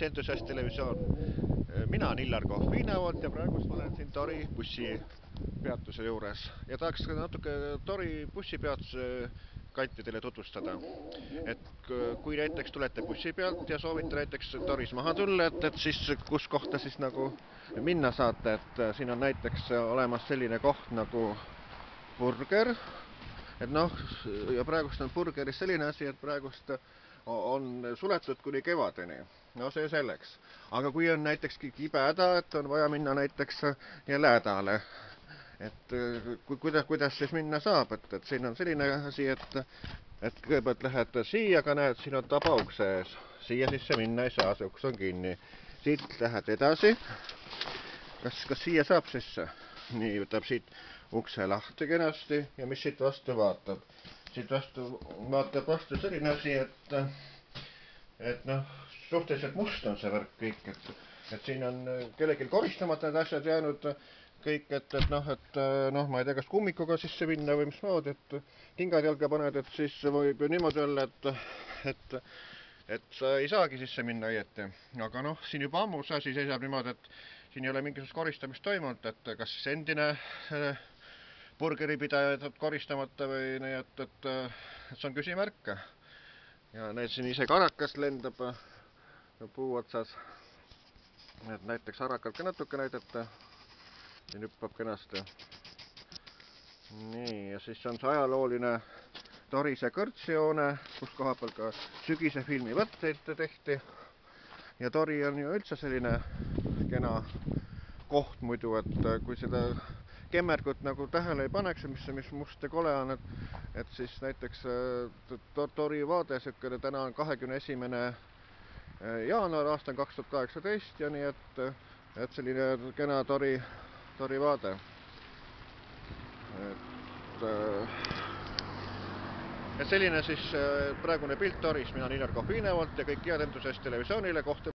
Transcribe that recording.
Entusiast televisioon. Mina olen Illar Kohvinevolt ja praegu ma olen siin Tori bussipeatuse juures ja tahaks natuke Tori bussipeatuse kanti teile tutvustada. Et kui näiteks tulete bussi pealt ja soovite näiteks Toris maha tulla, et siis kus kohta siis nagu minna saate, et siin on näiteks olemas selline koht nagu Burger. Et noh, ja praegust on Burgeris selline asi, et praegust on suletud kuni kevadeni. No see selleks. Aga kui on näiteks kibe häda, et on vaja minna näiteks jälle hädale, et kuidas siis minna saab, et siin on selline asi, et kõigepealt lähed siia, aga näed, siin on taba ukse ees. Siia sisse minna ei saa, see uks on kinni. Siit lähed edasi. Kas siia saab sisse? Nii, võtab siit ukse lahti kenasti ja mis siit vastu vaatab? Siit vaatab vastu selline asi, et noh, suhteliselt must on see värk kõik, et siin on kellelgi koristamata need asjad jäänud kõik, et ma ei tea, kas kummikuga sisse minna või mismoodi, et kingad jalga paned, et siis võib ju niimoodi olla, et sa ei saagi sisse minna õieti. Aga noh, siin juba ammu see asi seisab niimoodi, et siin ei ole mingisugust koristamist toimunud, et kas siis endine burgeripidaja jätab koristamata või nii, et see on küsimärk. Ja näed, siin ise karakas lendab puu otsas. Et näiteks harakalt ka natuke näidata. Siin hüppab kenasti. Nii, ja siis on see ajalooline Torise kõrtsijoone, kus koha peal ka sügise filmi võtteid tehti. Ja Tori on ju üldse selline kena koht muidu, et kui seda kemmergut nagu tähele ei paneks, mis must ja kole on, et siis näiteks Tori vaade, täna on 21. jaanuar aastal 2018 ja nii, et selline kena Tori vaade. Et selline siis praegune pilt Toris, mina olen Illar Kohvinevolt ja kõik head Entusiast televisioonile kohta.